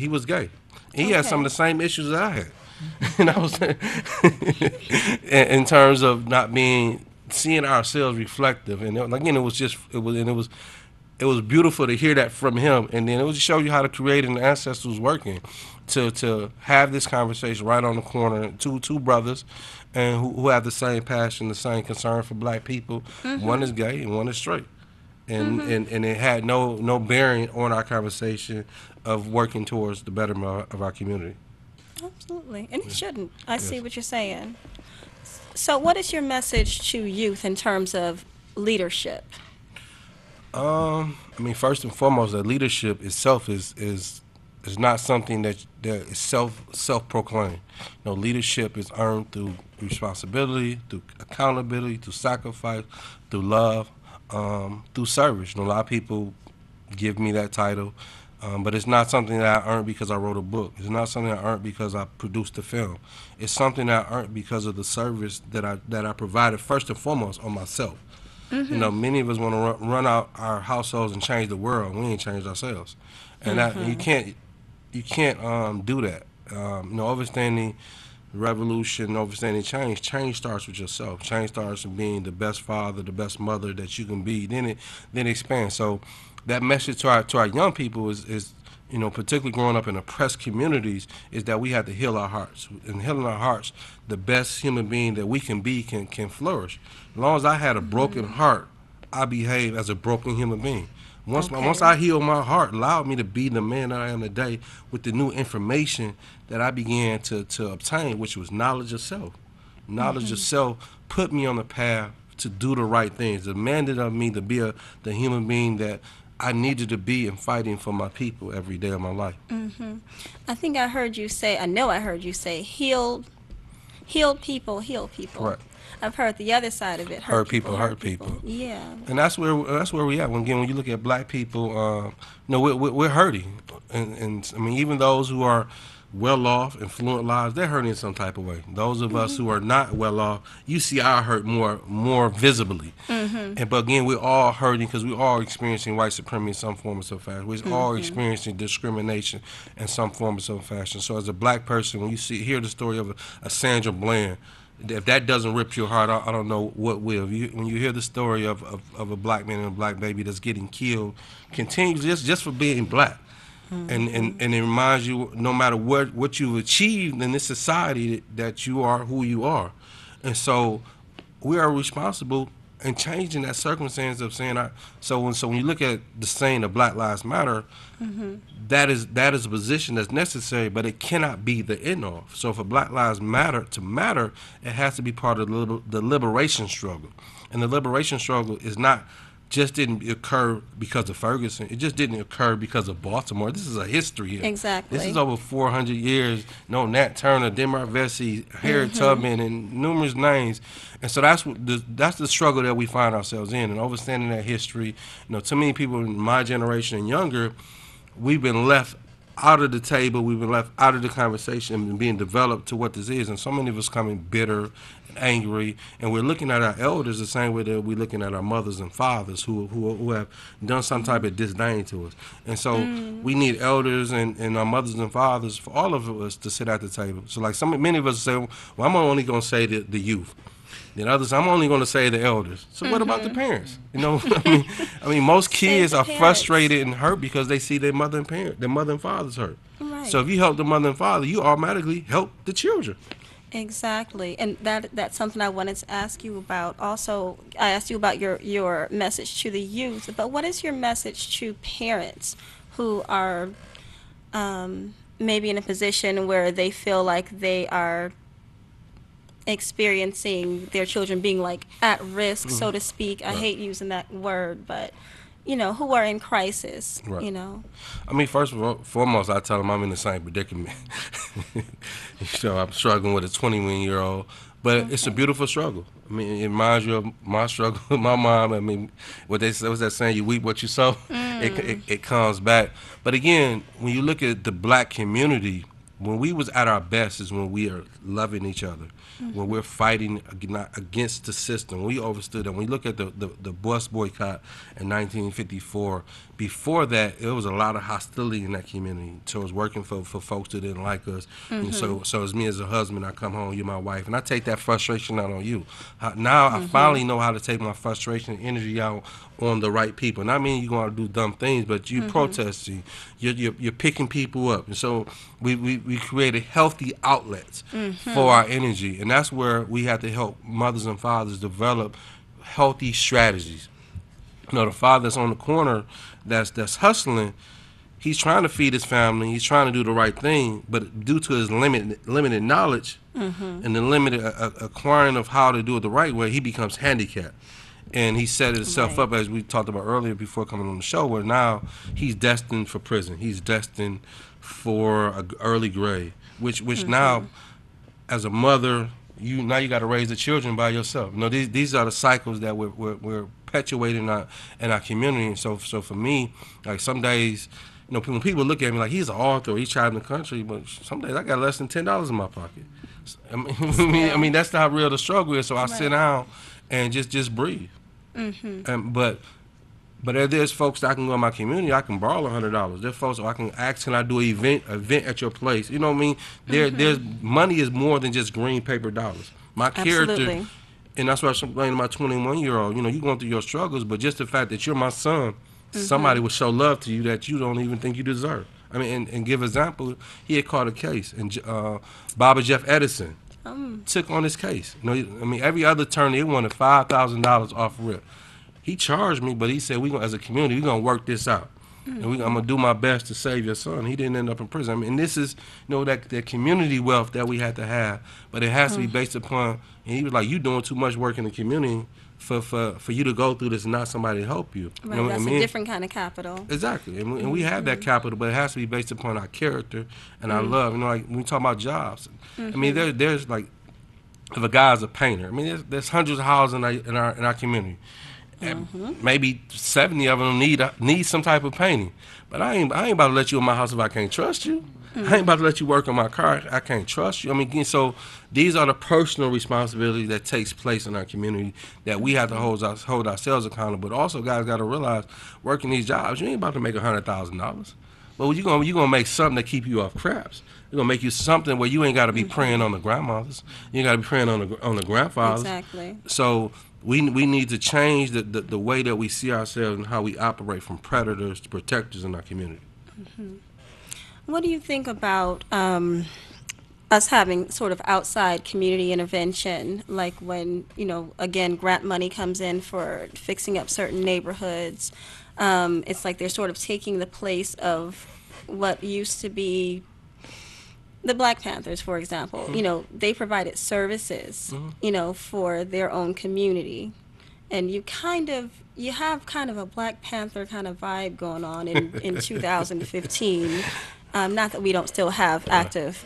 he was gay. And he had some of the same issues that I had. And I was in terms of not being seeing ourselves reflective, and again, it was beautiful to hear that from him, and then it was to show you how the Creator and the ancestors was working to have this conversation right on the corner. Two brothers, and who have the same passion, the same concern for black people. One is gay and one is straight, and it had no bearing on our conversation of working towards the betterment of our community. Absolutely, and it shouldn't. I see what you're saying. So, what is your message to youth in terms of leadership? I mean, first and foremost, that leadership itself is not something that is self proclaimed. No, leadership is earned through responsibility, through accountability, through sacrifice, through love, through service. You know, a lot of people give me that title, but it's not something that I earned because I wrote a book. It's not something I earned because I produced a film. It's something that I earned because of the service that I provided first and foremost on myself. You know, many of us want to run out our households and change the world. We ain't changed ourselves, and that you can't do that. You know, understanding revolution, understanding change. Change starts with yourself. Change starts with being the best father, the best mother that you can be. Then it expands. So that message to our young people is you know, particularly growing up in oppressed communities, is that we have to heal our hearts. In healing our hearts, the best human being that we can be can flourish. As long as I had a broken heart, I behave as a broken human being. Once I healed my heart, allowed me to be the man that I am today with the new information that I began to obtain, which was knowledge of self. Knowledge of self put me on the path to do the right things, demanded of me to be the human being that I needed to be in fighting for my people every day of my life. I think I heard you say, I know I heard you say, heal people, heal people. Right. I've heard the other side of it, hurt people. Yeah. And that's where we at. When you look at black people, you know, we're hurting, and I mean, even those who are well off, affluent lives, they're hurting in some type of way. Those of us who are not well off, you see our hurt more visibly. But again, we're all hurting because we're all experiencing white supremacy in some form or some fashion. We're all experiencing discrimination in some form or some fashion. So as a black person, when you hear the story of a Sandra Bland, if that doesn't rip your heart, I don't know what will. When you hear the story of a black man and a black baby that's getting killed, continues just for being black. And it reminds you, no matter what you've achieved in this society, that you are who you are. And so we are responsible in changing that circumstance of saying, so when you look at the saying of Black Lives Matter, that is a position that's necessary, but it cannot be the end all. So for Black Lives Matter to matter, it has to be part of the liberation struggle. And the liberation struggle didn't occur because of Ferguson. It just didn't occur because of Baltimore. This is a history here. Exactly. This is over 400 years. No, Nat Turner, Denmark Vesey, Harriet Tubman, and numerous names. And so that's the struggle that we find ourselves in. And understanding that history, you know, too many people in my generation and younger, we've been left out of the table, we've been left out of the conversation and being developed to what this is. And so many of us coming bitter and angry, and we're looking at our elders the same way that we're looking at our mothers and fathers who have done some type of disdain to us. And so we need elders and our mothers and fathers, for all of us, to sit at the table. So like many of us say, well, I'm only going to say the youth. Then others, I'm only going to say the elders. So what about the parents? You know, I mean, most kids are frustrated and hurt because they see their mother and fathers hurt. Right. So if you help the mother and father, you automatically help the children. Exactly, and that's something I wanted to ask you about. Also, I asked you about your message to the youth, but what is your message to parents who are maybe in a position where they feel like they are experiencing their children being like at risk, so to speak? I hate using that word, but you know, who are in crisis. Right. You know, I mean, first and foremost, I tell them I'm in the same predicament. So I'm struggling with a 21-year-old, but it's a beautiful struggle. I mean, it reminds you of my struggle with my mom. I mean, what's that saying? You reap what you sow. It comes back. But again, when you look at the black community, when we was at our best is when we are loving each other, when we're fighting against the system. We overstood it. When we look at the bus boycott in 1954, before that, it was a lot of hostility in that community. So it was working for folks that didn't like us. And so as me as a husband, I come home, you're my wife, and I take that frustration out on you. Now I finally know how to take my frustration and energy out on the right people. Not mean you're going to do dumb things, but you protesting, you're picking people up. And so we created healthy outlets for our energy. And that's where we have to help mothers and fathers develop healthy strategies. You know, the father that's on the corner that's hustling, he's trying to feed his family, he's trying to do the right thing, but due to his limited knowledge and the limited acquiring of how to do it the right way, he becomes handicapped. And he set himself up, as we talked about earlier before coming on the show, where now he's destined for prison. He's destined for an early grave, which now, as a mother, you got to raise the children by yourself. You know, these are the cycles that we're perpetuating in our community. And so for me, like some days, you know, when people look at me like he's an author, he's traveling the country, but some days I got less than $10 in my pocket. I mean that's not real the struggle is. So I sit down and just breathe. But there's folks that I can go in my community, I can borrow $100. There's folks I can ask, can I do an event at your place? You know what I mean? There's money is more than just green paper dollars. My character, and that's why I'm explaining to my 21-year-old. You know, you're going through your struggles, but just the fact that you're my son, somebody will show love to you that you don't even think you deserve. I mean, and give example, he had caught a case, and Bobby Jeff Edison took on this case. You know, I mean, every other attorney, he wanted $5,000 off rip. He charged me, but he said, as a community, we're going to work this out. And I'm going to do my best to save your son. He didn't end up in prison. I mean, and this is, you know, that community wealth that we had to have, but it has to be based upon, and he was like, you doing too much work in the community for you to go through this and not somebody to help you. Right, you know that's what I mean? a different kind of capital. Exactly. And we have that capital, but it has to be based upon our character and our love. You know, like when we talk about jobs, I mean, there's like, if a guy's a painter, I mean, there's hundreds of houses in our community. Maybe 70 of them need some type of painting. But I ain't about to let you in my house if I can't trust you. I ain't about to let you work on my car. I can't trust you. I mean, so these are the personal responsibilities that takes place in our community that we have to hold ourselves accountable. But also, guys got to realize, working these jobs, you ain't about to make $100,000. But you gonna make something that keep you off craps. You're gonna make you something where you ain't got to be praying on the grandmothers. You ain't got to be praying on the grandfathers. Exactly. So we need to change the way that we see ourselves and how we operate from predators to protectors in our community. What do you think about us having sort of outside community intervention, like when, you know, again, grant money comes in for fixing up certain neighborhoods? It's like they're sort of taking the place of what used to be the Black Panthers, for example. You know, they provided services, you know, for their own community. And you have kind of a Black Panther kind of vibe going on in 2015. Not that we don't still have active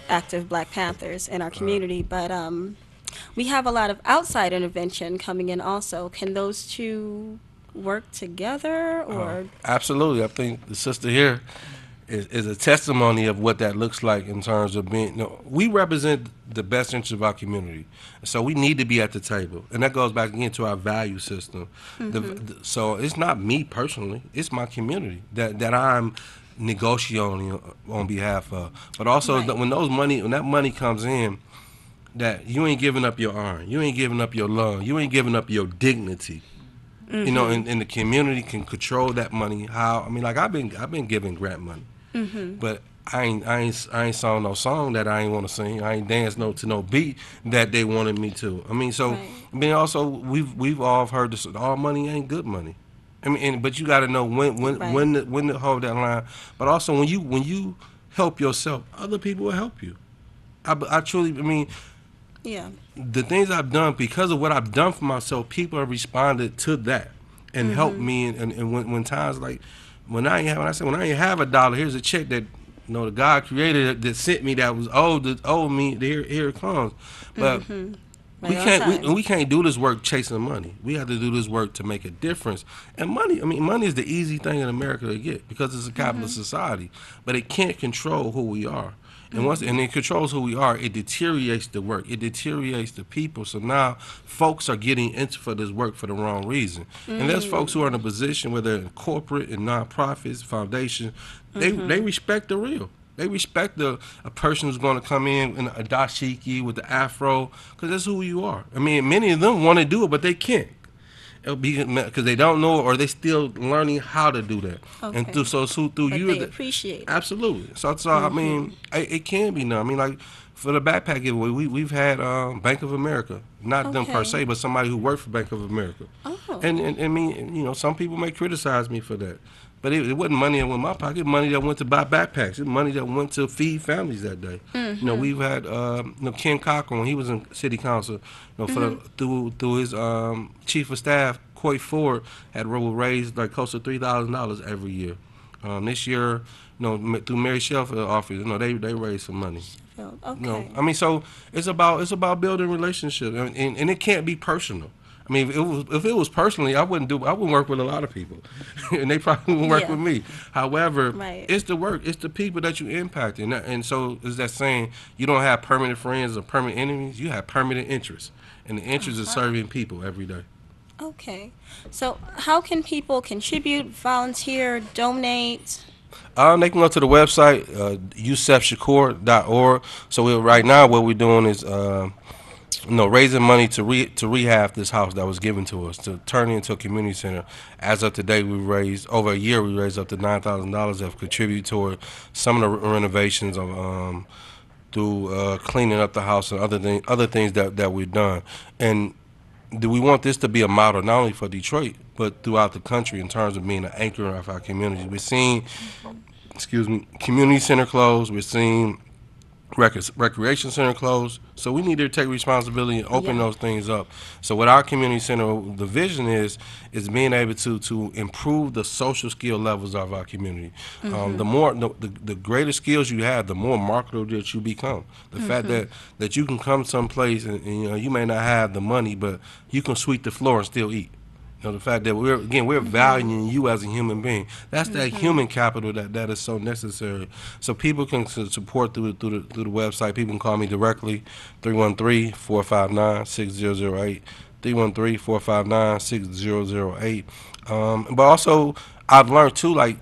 Black Panthers in our community, but we have a lot of outside intervention coming in also. Can those two work together, or? Absolutely. I think the sister here is a testimony of what that looks like in terms of being, you know, we represent the best interest of our community. So we need to be at the table. And that goes back again to our value system. So it's not me personally, it's my community that I'm negotiating on behalf of. But also when that money comes in, that you ain't giving up your honor, you ain't giving up your love, you ain't giving up your dignity. You know, and the community can control that money. How, I mean, like I've been giving grant money, but I ain't sung no song that I ain't want to sing. I ain't danced to no beat that they wanted me to. I mean, so I mean, also we've all heard this. All money ain't good money. I mean, but you got to know when to hold that line. But also when you help yourself, other people will help you. I truly, I mean. Yeah. The things I've done, because of what I've done for myself, people have responded to that and helped me. And when times like when I ain't have a dollar, here's a check that, you know, the God created that sent me that was owed me. Here it comes. But We Right on can't time. we can't do this work chasing money. We have to do this work to make a difference. And money, I mean, money is the easy thing in America to get because it's a capitalist society. But it can't control who we are. And once and it controls who we are, it deteriorates the work. It deteriorates the people. So now folks are getting into for this work for the wrong reason. And there's folks who are in a position where they're in corporate and nonprofits, foundations, they respect the real. They respect a person who's going to come in a dashiki with the afro because that's who you are. I mean, many of them want to do it, but they can't. It'll be because they don't know or they still learning how to do that. And Okay. through But you, they appreciate it. absolutely. So I mean, it can be done. I mean, like for the backpack giveaway, we've had Bank of America, not them per Okay. se, but somebody who worked for Bank of America. Oh. And I mean, some people may criticize me for that. But it wasn't money that went in my pocket. Money that went to buy backpacks. It money that went to feed families that day. We've had Ken Cochran when he was in city council. Through his chief of staff, Coy Ford had raised like close to $3,000 every year. This year, through Mary Shelfield's office, they raised some money. Okay. I mean, so it's about building relationships, and it can't be personal. I mean, if it was personally, I wouldn't work with a lot of people, and they probably wouldn't work Yeah. with me. However, Right. it's the work, it's the people that you impact, and so is that saying you don't have permanent friends or permanent enemies, you have permanent interests, and the interest is serving people every day. Okay. So, how can people contribute, volunteer, donate? They can go to the website, yusefshakur.org. So right now, what we're doing is, raising money to rehab this house that was given to us, to turn it into a community center. As of today, we raised over a year. We raised up to $9,000 that have contributed toward some of the renovations of through cleaning up the house and other things that we've done. And do we want this to be a model not only for Detroit but throughout the country in terms of being an anchor of our community? We're seeing, community center closed. We're seeing recreation center closed. So we need to take responsibility and open Yeah. those things up. So with our community center, the vision is being able to improve the social skill levels of our community. The greater skills you have, the more marketable that you become. The fact that you can come someplace and you may not have the money, but you can sweep the floor and still eat. The fact that we're valuing you as a human being. That's that human capital that is so necessary. So people can support through the website. People can call me directly, 313-459-6008, 313-459-6008. But also, I've learned too, like,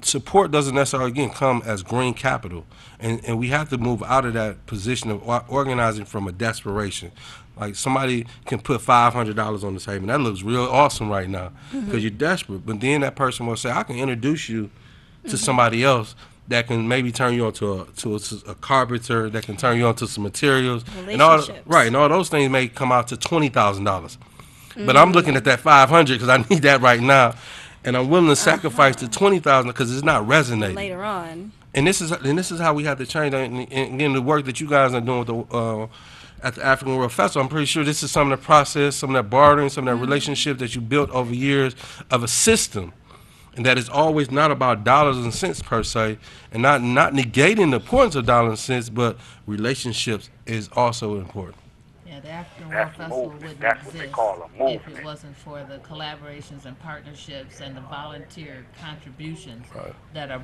support doesn't necessarily again come as green capital, and we have to move out of that position of organizing from a desperation. Like somebody can put $500 on the table, and that looks real awesome right now because you're desperate. But then that person will say, "I can introduce you to somebody else that can maybe turn you onto a carpenter, that can turn you onto some materials, and all Relationships. and all those things may come out to $20,000. But I'm looking at that 500 because I need that right now, and I'm willing to sacrifice the 20,000 because it's not resonating. Later on. And this is how we have to change. And again, the work that you guys are doing with at the African World Festival, I'm pretty sure this is some of the process, some of that bartering, some of that relationship that you built over years of a system, and that is always not about dollars and cents per se, and not negating the importance of dollars and cents, but relationships is also important. Yeah, the African World That's Festival movement. wouldn't That's what they exist call a if movement. it wasn't for the collaborations and partnerships and the volunteer contributions Right. that are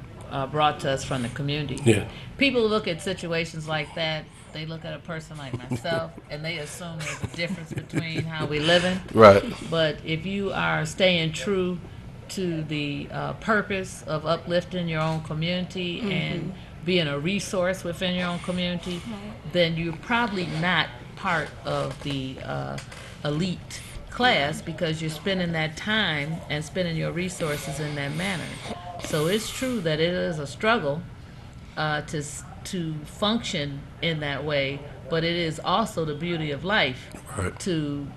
brought to us from the community. Yeah. People look at situations like that, they look at a person like myself, and they assume there's a difference between how we living. Right. But if you are staying true to the purpose of uplifting your own community and being a resource within your own community, then you're probably not part of the elite class because you're spending that time and spending your resources in that manner. So it's true that it is a struggle to function in that way, but it is also the beauty of life Right. to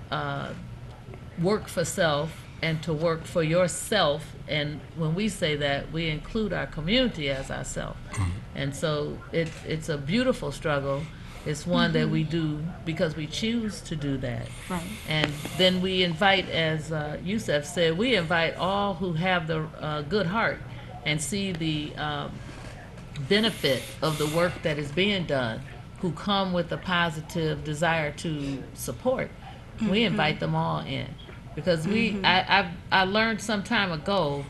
work for self and to work for yourself. And when we say that, we include our community as ourself. And so it's a beautiful struggle. It's one that we do because we choose to do that. Right. And then we invite, as Yusef said, we invite all who have the good heart and see the benefit of the work that is being done who come with a positive desire to support, we invite them all in, because I learned some time ago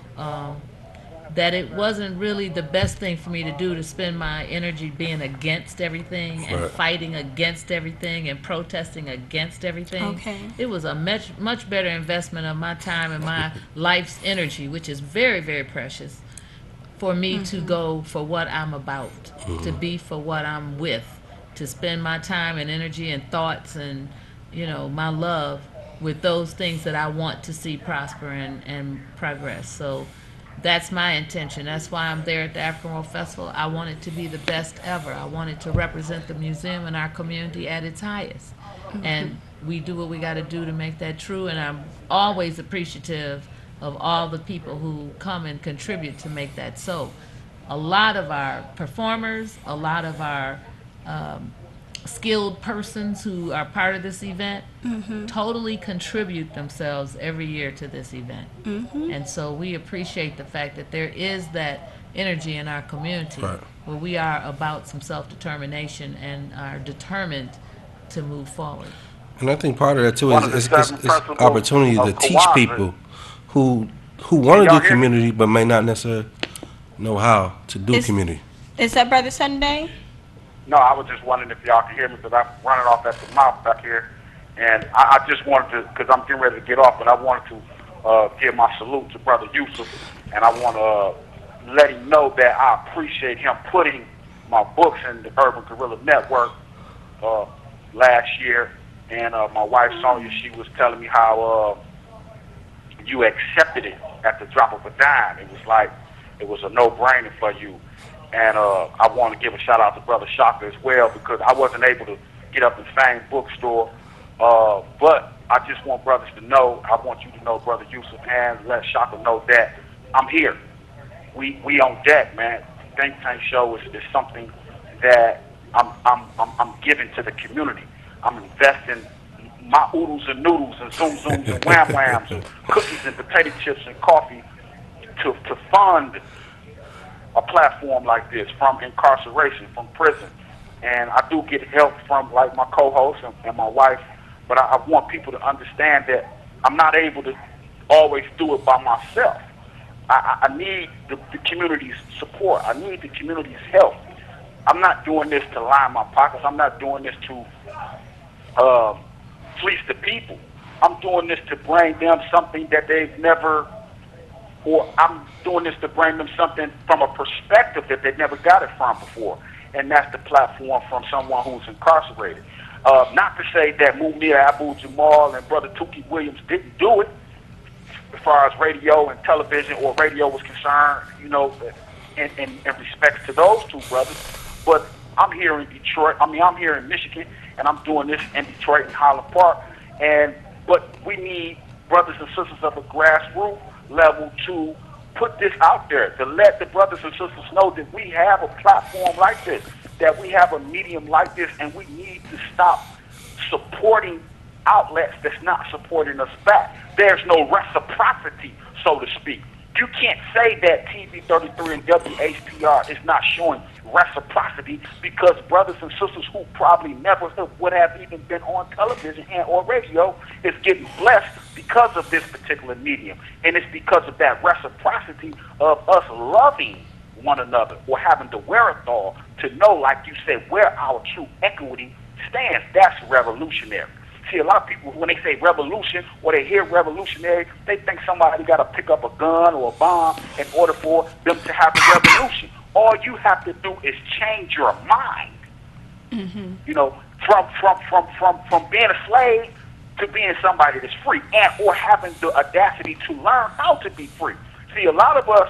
that it wasn't really the best thing for me to do, to spend my energy being against everything and Right. fighting against everything and protesting against everything. Okay. It was a much better investment of my time and my life's energy, which is very, very precious, for me to go for what I'm about, to be for what I'm with, to spend my time and energy and thoughts and, my love with those things that I want to see prosper and progress. So that's my intention. That's why I'm there at the African World Festival. I want it to be the best ever. I want it to represent the museum and our community at its highest. And we do what we got to do to make that true. And I'm always appreciative of all the people who come and contribute to make that so. A lot of our performers, a lot of our skilled persons who are part of this event totally contribute themselves every year to this event. And so we appreciate the fact that there is that energy in our community, Right. where we are about some self-determination and are determined to move forward. And I think part of that too One is of the is, seven is, is principles opportunity to of teach Kwanzaa. people who want to y'all do hear me? community but may not necessarily know how to do Is- community. Is that Brother Sunday? No, I was just wondering if y'all can hear me, because I'm running off at the mouth back here. And I just wanted to, because I'm getting ready to get off, but I wanted to give my salute to Brother Yusuf. And I want to let him know that I appreciate him putting my books in the Urban Guerrilla Network last year. And my wife, Sonia, she was telling me how you accepted it at the drop of a dime. It was like it was a no-brainer for you. And I want to give a shout-out to Brother Shaka as well, because I wasn't able to get up in Fame Bookstore. But I just want brothers to know, I want you to know, Brother Yusuf, and let Shaka know that I'm here. We on deck, man. Think Tank Show is something that I'm giving to the community. I'm investing my oodles and noodles and zoom zooms and wham whams and cookies and potato chips and coffee to fund a platform like this, from incarceration, from prison. And I do get help from like my co-host and my wife, but I want people to understand that I'm not able to always do it by myself. I need the community's support. I need the community's help. I'm not doing this to line my pockets. I'm not doing this to fleece the people. I'm doing this to bring them something that they've never, or I'm doing this to bring them something from a perspective that they never got it from before. And that's the platform from someone who's incarcerated. Not to say that Mumia Abu Jamal and Brother Tukey Williams didn't do it as far as radio and television or radio was concerned, in respect to those two brothers. But I'm here in Detroit. I'm here in Michigan, and I'm doing this in Detroit and Highland Park. But we need brothers and sisters of a grassroots level to put this out there, to let the brothers and sisters know that we have a platform like this, that we have a medium like this, and we need to stop supporting outlets that's not supporting us back. There's no reciprocity, so to speak. You can't say that TV33 and WHPR is not showing reciprocity, because brothers and sisters who probably never would have even been on television and or radio is getting blessed because of this particular medium. And it's because of that reciprocity of us loving one another, or having the wherewithal to know, like you said, where our true equity stands. That's revolutionary. See, a lot of people, when they say revolution or they hear revolutionary, they think somebody got to pick up a gun or a bomb in order for them to have a revolution. All you have to do is change your mind. From being a slave to being somebody that's free, and or having the audacity to learn how to be free. See, a lot of us,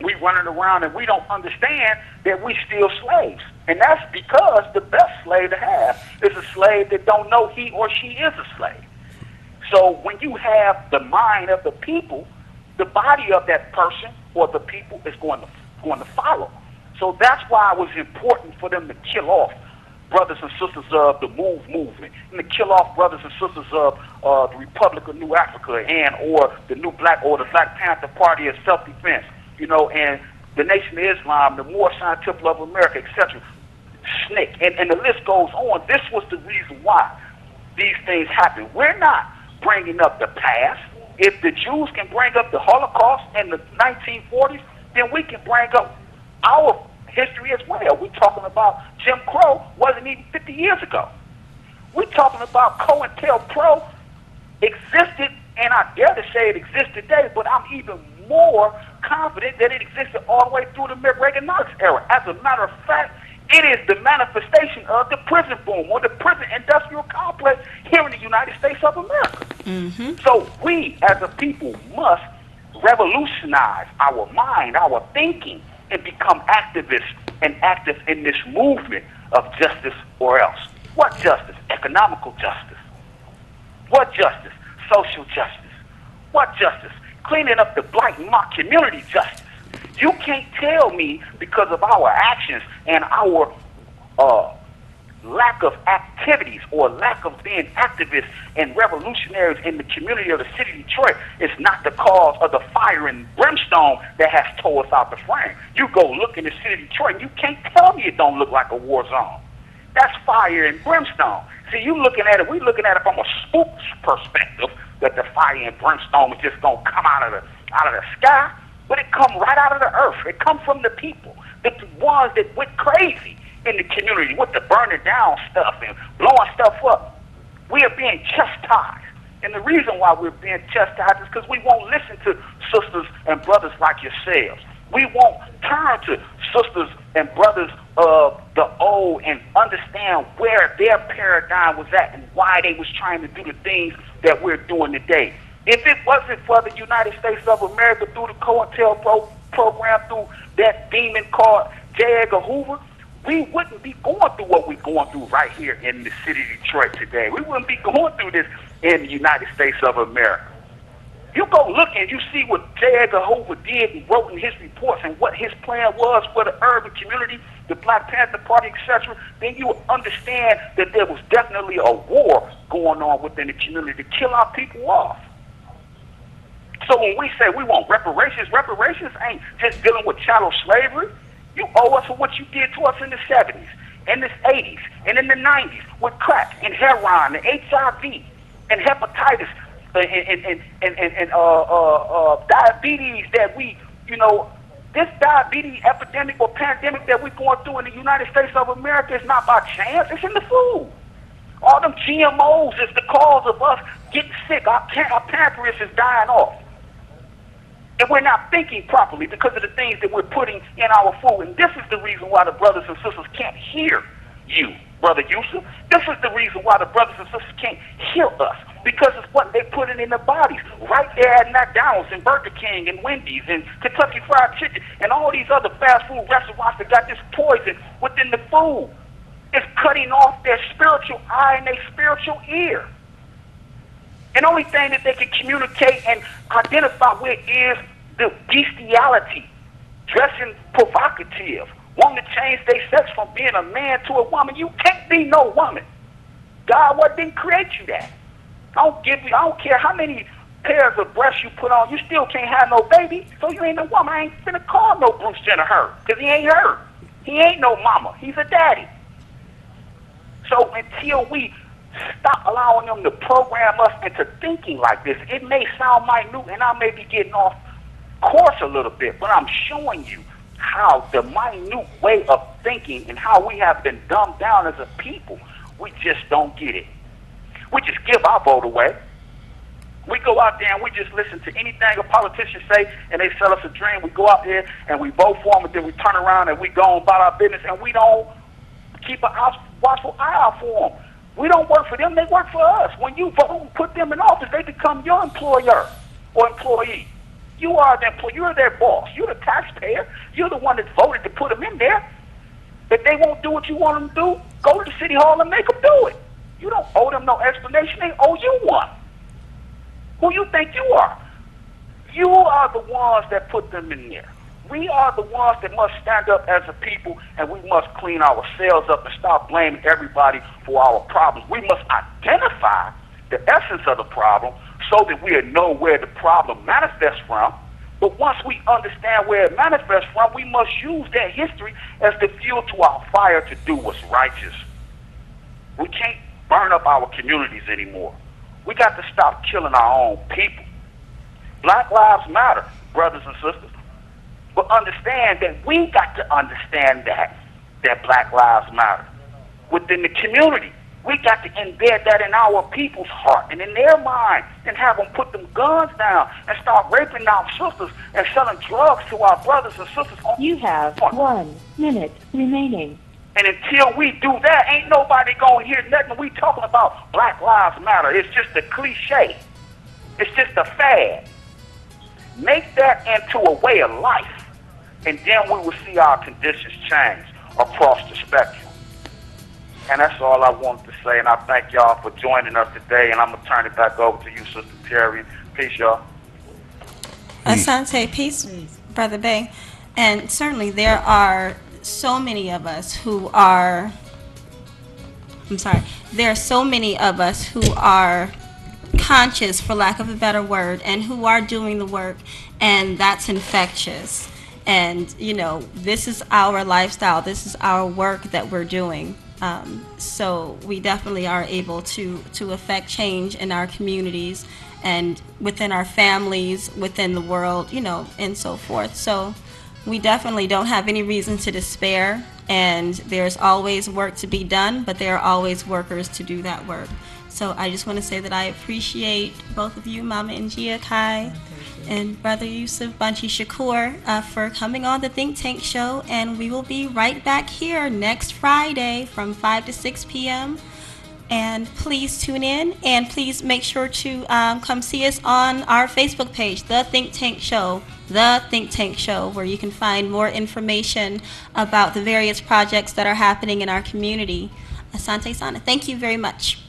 we running around and we don't understand that we still slaves. And that's because the best slave to have is a slave that don't know he or she is a slave. So when you have the mind of the people, the body of that person or the people is going to follow. So that's why it was important for them to kill off brothers and sisters of the MOVE movement, and to kill off brothers and sisters of the Republic of New Africa, and or the New Black or the Black Panther Party of Self-Defense, and the Nation of Islam, the Moorish Scientific Club of America, etc. SNCC, and the list goes on. This was the reason why these things happen. We're not bringing up the past. If the Jews can bring up the Holocaust in the 1940s, then we can bring up our history as well. We're talking about Jim Crow wasn't even 50 years ago. We're talking about COINTELPRO existed, and I dare to say it exists today, but I'm even more confident that it existed all the way through the Reaganomics era. As a matter of fact, it is the manifestation of the prison boom or the prison industrial complex here in the United States of America. So we as a people must revolutionize our mind, our thinking, and become activists and active in this movement of justice or else. What justice? Economical justice. What justice? Social justice. What justice? Cleaning up the blight in my community justice. You can't tell me because of our actions and our lack of activities or lack of being activists and revolutionaries in the community of the city of Detroit is not the cause of the fire and brimstone that has tore us out the frame. You go look in the city of Detroit and you can't tell me it don't look like a war zone. That's fire and brimstone. See, you looking at it, we looking at it from a spook's perspective that the fire and brimstone is just gonna come out of the sky, but it come right out of the earth. It come from the people, the ones that went crazy in the community with the burning down stuff and blowing stuff up. We are being chastised. And the reason why we're being chastised is because we won't listen to sisters and brothers like yourselves. We won't turn to sisters and brothers of the old and understand where their paradigm was at and why they was trying to do the things that we're doing today. If it wasn't for the United States of America through the COINTELPRO program, through that demon called J. Edgar Hoover, we wouldn't be going through what we're going through right here in the city of Detroit today. We wouldn't be going through this in the United States of America. You go look and you see what J. Edgar Hoover did and wrote in his reports and what his plan was for the urban community, the Black Panther Party, etc., then you will understand that there was definitely a war going on within the community to kill our people off. So when we say we want reparations, reparations ain't just dealing with chattel slavery. You owe us for what you did to us in the 70s, in the 80s, and in the 90s with crack and heroin and HIV and hepatitis and diabetes that we, this diabetes epidemic or pandemic that we're going through in the United States of America is not by chance. It's in the food. All them GMOs is the cause of us getting sick. Our pancreas is dying off. And we're not thinking properly because of the things that we're putting in our food. And this is the reason why the brothers and sisters can't hear you, Brother Yusuf. This is the reason why the brothers and sisters can't hear us, because it's what they're putting in their bodies. Right there at McDonald's and Burger King and Wendy's and Kentucky Fried Chicken and all these other fast food restaurants that got this poison within the food. It's cutting off their spiritual eye and their spiritual ear. And the only thing that they can communicate and identify with is the bestiality, dressing provocative, wanting to change their sex from being a man to a woman. You can't be no woman. God didn't create you that. I don't care how many pairs of breasts you put on, you still can't have no baby, so you ain't no woman. I ain't finna call no Bruce Jenner her, because he ain't her. He ain't no mama. He's a daddy. So until we stop allowing them to program us into thinking like this, it may sound minute and I may be getting off course a little bit, but I'm showing you how the minute way of thinking and how we have been dumbed down as a people, we just don't get it. We just give our vote away. We go out there and we just listen to anything a politician say and they sell us a dream. We go out there and we vote for them and then we turn around and we go about our business and we don't keep a watchful eye out for them. We don't work for them, they work for us. When you vote and put them in office, they become your employer or employee. You are the employee, you're their boss, you're the taxpayer, you're the one that voted to put them in there. If they won't do what you want them to do, go to the city hall and make them do it. You don't owe them no explanation, they owe you one. Who you think you are? You are the ones that put them in there. We are the ones that must stand up as a people, and we must clean ourselves up and stop blaming everybody for our problems. We must identify the essence of the problem so that we'll know where the problem manifests from, But once we understand where it manifests from, we must use that history as the fuel to our fire to do what's righteous. We can't burn up our communities anymore. We got to stop killing our own people. Black lives matter, brothers and sisters. But understand that we got to understand that black lives matter within the community. We got to embed that in our people's heart and in their mind, and have them put them guns down and start raping our sisters and selling drugs to our brothers and sisters. You have 1 minute remaining. And until we do that, ain't nobody gonna hear nothing. We talking about Black Lives Matter. It's just a cliche. It's just a fad. Make that into a way of life, and then we will see our conditions change across the spectrum. And that's all I wanted to say, and I thank y'all for joining us today, and I'm going to turn it back over to you, Sister Terry. Peace, y'all. Asante, peace, Brother Bay. And certainly there are so many of us who are, there are so many of us who are conscious, for lack of a better word, and who are doing the work, and that's infectious. And, you know, this is our lifestyle. This is our work that we're doing. So we definitely are able to affect change in our communities and within our families, within the world, you know, and so forth. So we definitely don't have any reason to despair, and there's always work to be done, but there are always workers to do that work. So I just want to say that I appreciate both of you, Mama Njia Kai and Brother Yusuf Banchi Shakur, for coming on the Think Tank Show, and we will be right back here next Friday from 5 to 6 p.m. And please tune in, and please make sure to come see us on our Facebook page, The Think Tank Show, where you can find more information about the various projects that are happening in our community. Asante Sana, thank you very much.